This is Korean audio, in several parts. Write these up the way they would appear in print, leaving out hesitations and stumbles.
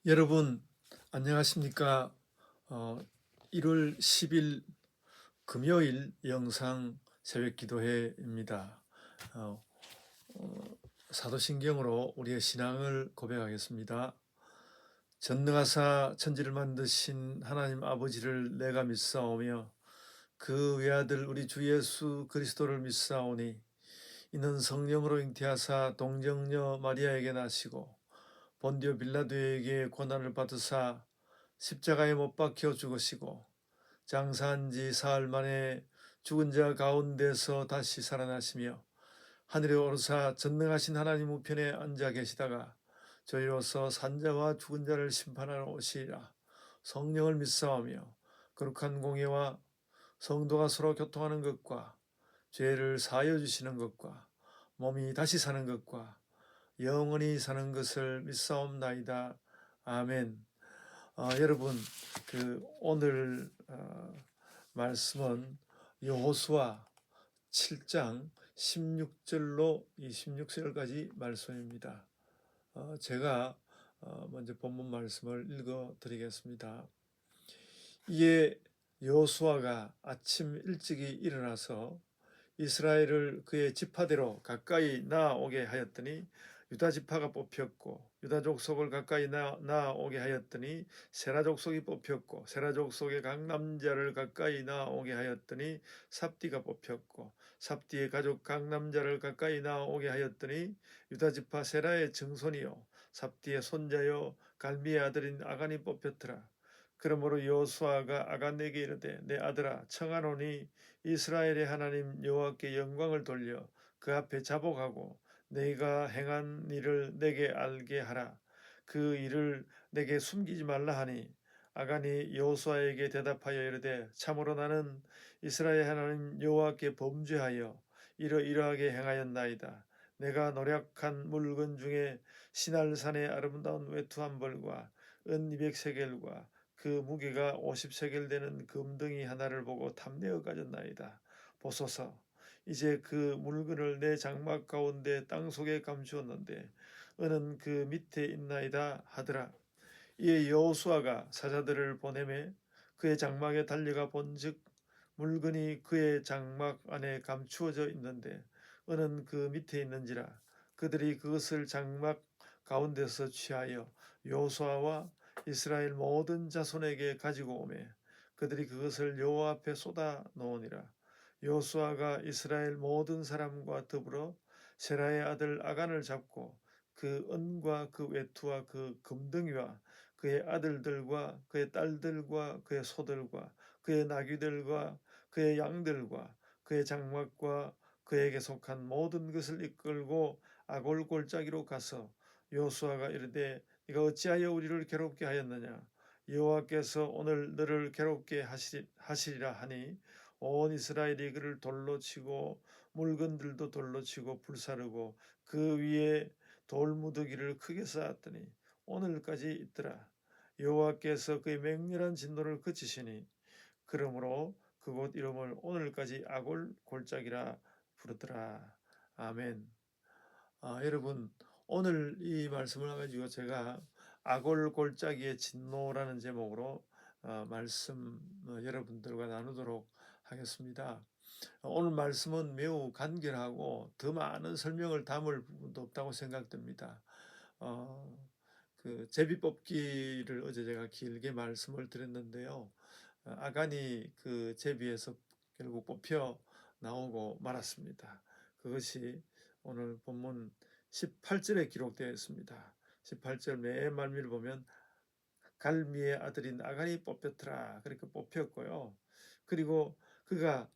여러분 안녕하십니까? 어, 1월 10일 금요일 영상 새벽기도회입니다. 어, 어, 사도신경으로 우리의 신앙을 고백하겠습니다. 전능하사 천지를 만드신 하나님 아버지를 내가 믿사오며 그 외아들 우리 주 예수 그리스도를 믿사오니 이는 성령으로 잉태하사 동정녀 마리아에게 나시고 본디오 빌라도에게 고난을 받으사 십자가에 못 박혀 죽으시고 장사한 지 사흘 만에 죽은 자 가운데서 다시 살아나시며 하늘에 오르사 전능하신 하나님 우편에 앉아 계시다가 저희로서 산자와 죽은 자를 심판하러 오시리라. 성령을 믿사오며 거룩한 공예와 성도가 서로 교통하는 것과 죄를 사하여 주시는 것과 몸이 다시 사는 것과 영원히 사는 것을 믿사옵나이다. 아멘. 여러분, 오늘 말씀은 여호수아 7장 16절로 26절까지 말씀입니다. 제가 먼저 본문 말씀을 읽어 드리겠습니다. 이에 여호수아가 아침 일찍이 일어나서 이스라엘을 그의 지파대로 가까이 나아오게 하였더니 유다 지파가 뽑혔고 유다 족속을 가까이 나아오게 하였더니 세라 족속이 뽑혔고 세라 족속의 각 남자를 가까이 나아오게 하였더니 삽디가 뽑혔고 삽디의 가족 각 남자를 가까이 나아오게 하였더니 유다 지파 세라의 증손이요 삽디의 손자요 갈미의 아들인 아간이 뽑혔더라. 그러므로 여호수아가 아간에게 이르되 내 아들아 청하노니 이스라엘의 하나님 여호와께 영광을 돌려 그 앞에 자복하고 내가 행한 일을 내게 알게 하라. 그 일을 내게 숨기지 말라 하니 아간이 여호수아에게 대답하여 이르되 참으로 나는 이스라엘 하나님 여호와께 범죄하여 이러이러하게 행하였나이다. 내가 노력한 물건 중에 시날산의 아름다운 외투 한 벌과 은 200세겔과 그 무게가 50세겔 되는 금덩이 하나를 보고 탐내어 가졌나이다. 보소서, 이제 그 물건을 내 장막 가운데 땅속에 감추었는데 은은 그 밑에 있나이다 하더라. 이에 여호수아가 사자들을 보내매 그의 장막에 달려가 본즉 물건이 그의 장막 안에 감추어져 있는데 은은 그 밑에 있는지라. 그들이 그것을 장막 가운데서 취하여 여호수아와 이스라엘 모든 자손에게 가지고 오매 그들이 그것을 여호와 앞에 쏟아 놓으니라. 여호수아가 이스라엘 모든 사람과 더불어 세라의 아들 아간을 잡고 그 은과 그 외투와 그 금덩이와 그의 아들들과 그의 딸들과 그의 소들과 그의 나귀들과 그의 양들과 그의 장막과 그에게 속한 모든 것을 이끌고 아골 골짜기로 가서 여호수아가 이르되 네가 어찌하여 우리를 괴롭게 하였느냐. 여호와께서 오늘 너를 괴롭게 하시리라 하니 온 이스라엘이 그를 돌로 치고 물건들도 돌로 치고 불사르고 그 위에 돌무더기를 크게 쌓았더니 오늘까지 있더라. 여호와께서 그의 맹렬한 진노를 그치시니 그러므로 그곳 이름을 오늘까지 아골 골짜기라 부르더라. 아멘. 여러분, 오늘 이 말씀을 가지고 제가 아골 골짜기의 진노라는 제목으로 말씀 여러분들과 나누도록 하겠습니다. 오늘 말씀은 매우 간결하고 더 많은 설명을 담을 부분도 없다고 생각됩니다. 어, 그 제비뽑기를 어제 제가 길게 말씀을 드렸는데요. 아간이 그 제비에서 결국 뽑혀 나오고 말았습니다. 그것이 오늘 본문 18절에 기록되어 있습니다. 18절 맨 말미를 보면 갈미의 아들인 아간이 뽑혔더라. 그렇게 뽑혔고요. 그리고 그가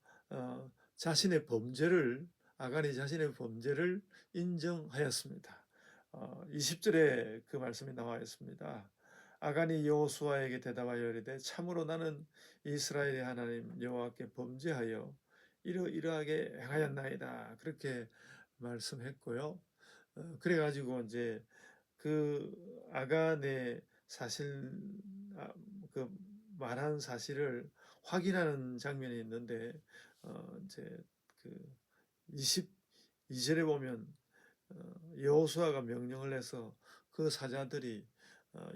자신의 범죄를 아간이 자신의 범죄를 인정하였습니다. 20절에 그 말씀이 나와 있습니다. 아간이 여호수아에게 대답하여 이르되 참으로 나는 이스라엘의 하나님 여호와께 범죄하여 이러이러하게 행하였나이다. 그렇게 말씀했고요. 그래가지고 이제 그 아간의 사실 그 말한 사실을 확인하는 장면이 있는데 이제 그 22절에 보면 여호수아가 명령을 해서 그 사자들이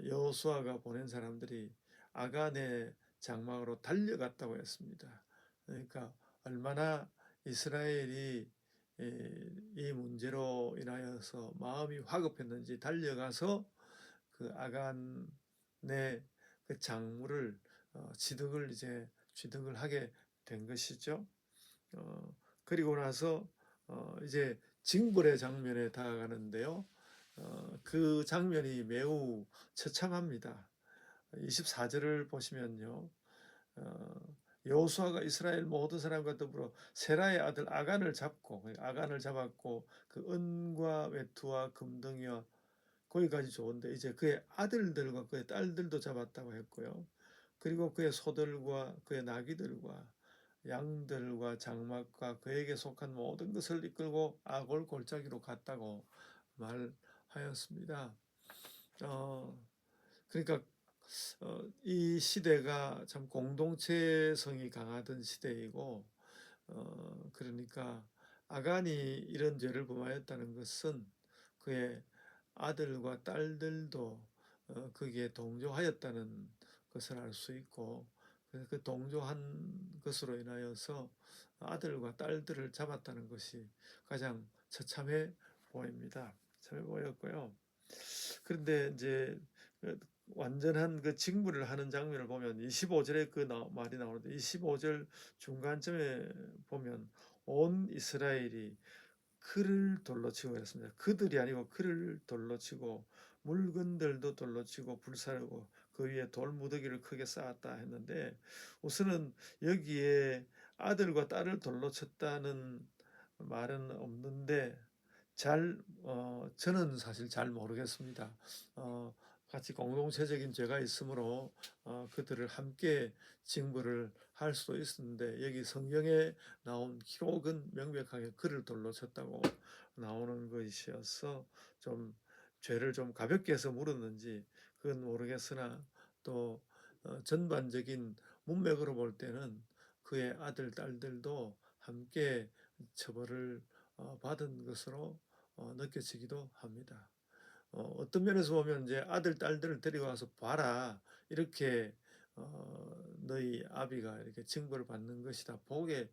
여호수아가 보낸 사람들이 아간의 장막으로 달려갔다고 했습니다. 그러니까 얼마나 이스라엘이 이 문제로 인하여서 마음이 화급했는지 달려가서 그 아간의 그 장물을 취득을 하게 된 것이죠. 그리고 나서 이제 징벌의 장면에 다가가는데요. 그 장면이 매우 처참합니다. 24절을 보시면요. 여호수아가 이스라엘 모든 사람과 더불어 세라의 아들 아간을 잡았고 그 은과 외투와 금덩이와 거기까지 좋은데 이제 그의 아들들과 그의 딸들도 잡았다고 했고요. 그리고 그의 소들과 그의 나귀들과 양들과 장막과 그에게 속한 모든 것을 이끌고 아골 골짜기로 갔다고 말하였습니다. 그러니까 이 시대가 참 공동체성이 강하던 시대이고 그러니까 아간이 이런 죄를 범하였다는 것은 그의 아들과 딸들도 거기에 동조하였다는 것을 알 수 있고 그 동조한 것으로 인하여서 아들과 딸들을 잡았다는 것이 가장 처참해 보입니다. 처참해 보였고요. 그런데 이제 완전한 그 징벌을 하는 장면을 보면 25절에 그 말이 나오는데 25절 중간쯤에 보면 온 이스라엘이 그를 돌로 치고 그랬습니다. 그들이 아니고 그를 돌로 치고 물건들도 돌로 치고 불사르고 그 위에 돌 무더기를 크게 쌓았다 했는데 우선은 여기에 아들과 딸을 돌로 쳤다는 말은 없는데 저는 사실 잘 모르겠습니다. 같이 공동체적인 죄가 있으므로 그들을 함께 징벌을 할 수도 있었는데 여기 성경에 나온 기록은 명백하게 그를 돌로 쳤다고 나오는 것이어서 좀 죄를 좀 가볍게 해서 물었는지 그건 모르겠으나 또 전반적인 문맥으로 볼 때는 그의 아들, 딸들도 함께 처벌을 받은 것으로 느껴지기도 합니다. 어떤 면에서 보면 이제 아들, 딸들을 데리고 와서 봐라. 이렇게 너희 아비가 이렇게 징벌을 받는 것이다. 보게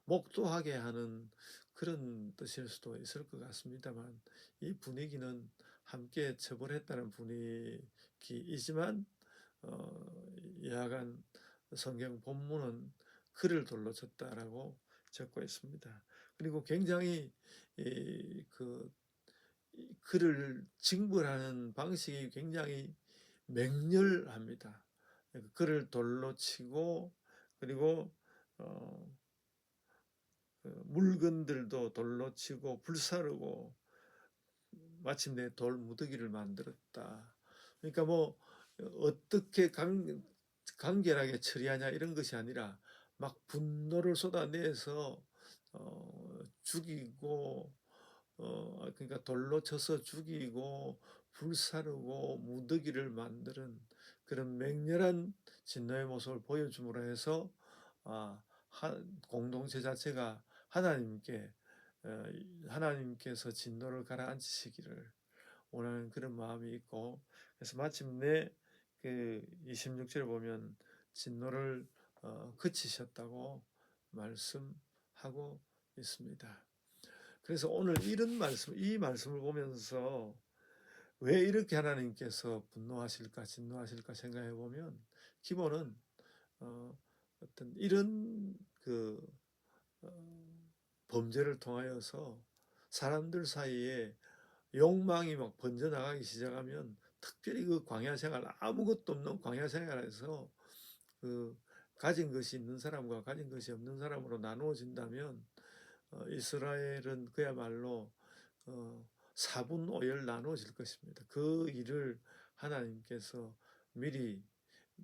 목도하게 하는 그런 뜻일 수도 있을 것 같습니다만 이 분위기는 함께 처벌했다는 분위기이지만 여하간 성경 본문은 그를 돌로 쳤다라고 적고 있습니다. 그리고 굉장히 그 그를 징벌하는 방식이 굉장히 맹렬합니다. 그를 돌로 치고 그리고 물건들도 돌로 치고 불사르고 마침내 돌 무더기를 만들었다. 그러니까 뭐 어떻게 간결하게 처리하냐 이런 것이 아니라 막 분노를 쏟아내서 죽이고 그러니까 돌로 쳐서 죽이고 불사르고 무더기를 만드는 그런 맹렬한 진노의 모습을 보여줌으로 해서 아, 공동체 자체가 하나님께서 진노를 가라앉히시기를 원하는 그런 마음이 있고 그래서 마침내 그 26절에 보면 진노를 그치셨다고 말씀하고 있습니다. 그래서 오늘 이 말씀을 보면서 왜 이렇게 하나님께서 분노하실까, 진노하실까 생각해 보면 기본은 어떤 이런 그 범죄를 통하여서 사람들 사이에 욕망이 막 번져나가기 시작하면 특별히 그 광야 생활, 아무것도 없는 광야 생활에서 그 가진 것이 있는 사람과 가진 것이 없는 사람으로 나누어진다면 이스라엘은 그야말로 사분오열 나누어질 것입니다. 그 일을 하나님께서 미리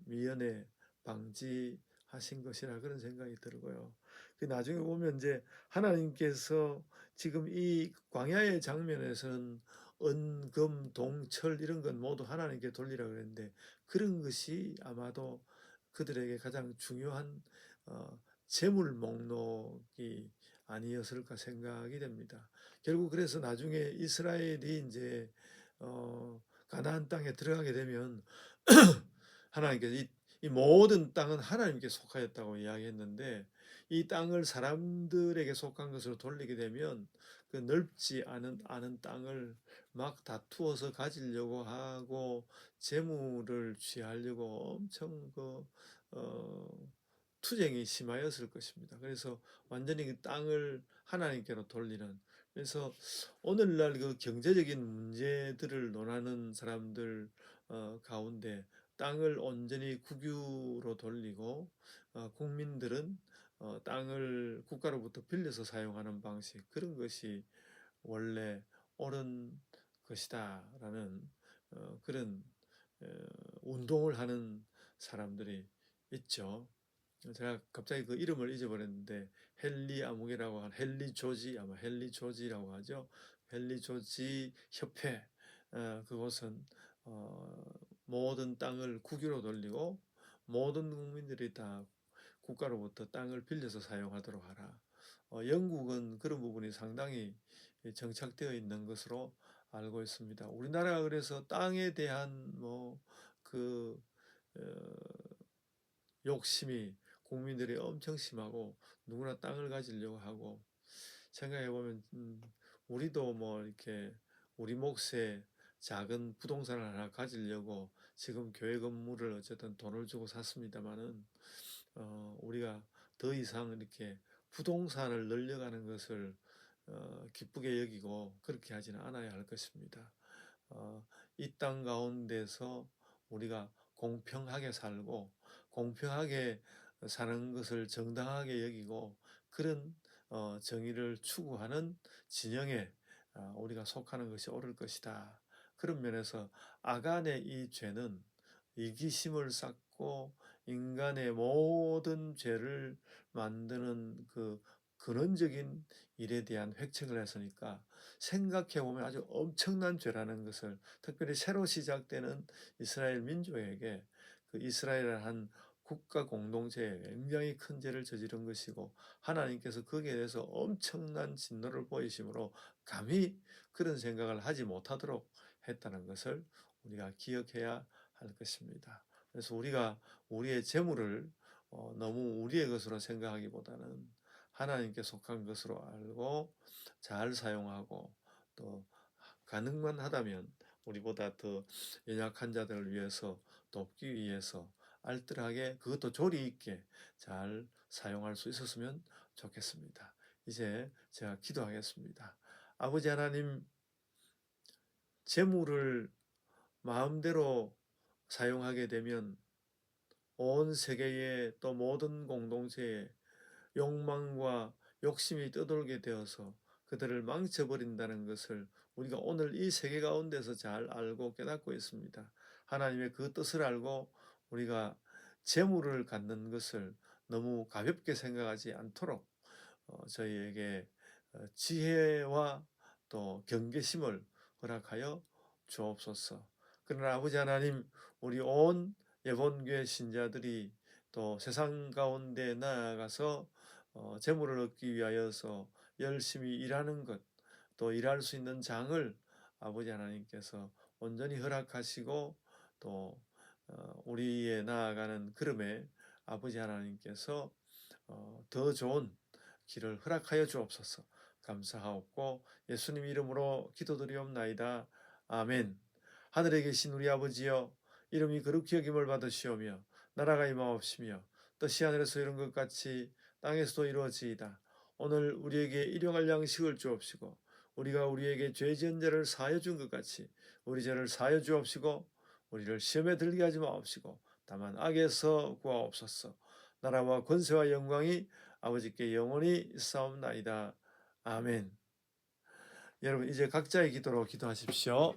미연에 방지하신 것이라 그런 생각이 들고요. 그 나중에 보면 이제 하나님께서 지금 이 광야의 장면에서는 은, 금, 동, 철 이런 건 모두 하나님께 돌리라 그랬는데 그런 것이 아마도 그들에게 가장 중요한 재물 목록이 아니었을까 생각이 됩니다. 결국 그래서 나중에 이스라엘이 이제 가나안 땅에 들어가게 되면 하나님께서 이 모든 땅은 하나님께 속하였다고 이야기했는데, 이 땅을 사람들에게 속한 것으로 돌리게 되면 그 넓지 않은 땅을 막 다투어서 가지려고 하고 재물을 취하려고 엄청 어, 투쟁이 심하였을 것입니다. 그래서 완전히 그 땅을 하나님께로 돌리는, 그래서 오늘날 그 경제적인 문제들을 논하는 사람들 가운데 땅을 온전히 국유로 돌리고 국민들은 땅을 국가로부터 빌려서 사용하는 방식, 그런 것이 원래 옳은 것이다라는 그런 어, 운동을 하는 사람들이 있죠. 제가 갑자기 그 이름을 잊어버렸는데, 헨리 아무개라고 하는, 헨리 조지, 아마 헨리 조지라고 하죠. 헨리 조지 협회, 그곳은 모든 땅을 국유로 돌리고 모든 국민들이 다 국가로부터 땅을 빌려서 사용하도록 하라. 영국은 그런 부분이 상당히 정착되어 있는 것으로 알고 있습니다. 우리나라가 그래서 땅에 대한 그 어, 욕심이 국민들이 엄청 심하고 누구나 땅을 가지려고 하고, 생각해 보면 우리도 뭐 이렇게 우리 몫의 작은 부동산을 하나 가지려고 지금 교회 건물을 어쨌든 돈을 주고 샀습니다마는 우리가 더 이상 이렇게 부동산을 늘려가는 것을 기쁘게 여기고 그렇게 하지는 않아야 할 것입니다. 이 땅 가운데서 우리가 공평하게 살고 공평하게 사는 것을 정당하게 여기고 그런 정의를 추구하는 진영에 우리가 속하는 것이 옳을 것이다. 그런 면에서 아간의 이 죄는 이기심을 쌓고 인간의 모든 죄를 만드는 그 근원적인 일에 대한 획책을 했으니까, 생각해 보면 아주 엄청난 죄라는 것을, 특별히 새로 시작되는 이스라엘 민족에게 그 이스라엘을 한 국가 공동체에 굉장히 큰 죄를 저지른 것이고, 하나님께서 거기에 대해서 엄청난 진노를 보이심으로 감히 그런 생각을 하지 못하도록 했다는 것을 우리가 기억해야 할 것입니다. 그래서 우리가 우리의 재물을 너무 우리의 것으로 생각하기보다는 하나님께 속한 것으로 알고 잘 사용하고, 또 가능만 하다면 우리보다 더 연약한 자들을 위해서 돕기 위해서 알뜰하게, 그것도 조리 있게 잘 사용할 수 있었으면 좋겠습니다. 이제 제가 기도하겠습니다. 아버지 하나님, 재물을 마음대로 사용하게 되면 온 세계의 또 모든 공동체에 욕망과 욕심이 떠돌게 되어서 그들을 망쳐버린다는 것을 우리가 오늘 이 세계 가운데서 잘 알고 깨닫고 있습니다. 하나님의 그 뜻을 알고 우리가 재물을 갖는 것을 너무 가볍게 생각하지 않도록 저희에게 지혜와 또 경계심을 허락하여 주옵소서. 그러나 아버지 하나님, 우리 온 예본교회 신자들이 또 세상 가운데 나아가서 재물을 얻기 위하여서 열심히 일하는 것, 또 일할 수 있는 장을 아버지 하나님께서 온전히 허락하시고, 또 우리의 나아가는 걸음에 아버지 하나님께서 더 좋은 길을 허락하여 주옵소서. 감사하옵고 예수님 이름으로 기도드리옵나이다. 아멘. 하늘에 계신 우리 아버지여, 이름이 거룩히 여김을 받으시오며 나라가 임하옵시며 뜻이 하늘에서 이룬 것 같이 땅에서도 이루어지이다. 오늘 우리에게 일용할 양식을 주옵시고 우리가 우리에게 죄 지은 자를 사하여 준 것 같이 우리 죄를 사하여 주옵시고 우리를 시험에 들게 하지 마옵시고 다만 악에서 구하옵소서. 나라와 권세와 영광이 아버지께 영원히 있사옵나이다. 아멘. 여러분, 이제 각자의 기도로 기도하십시오.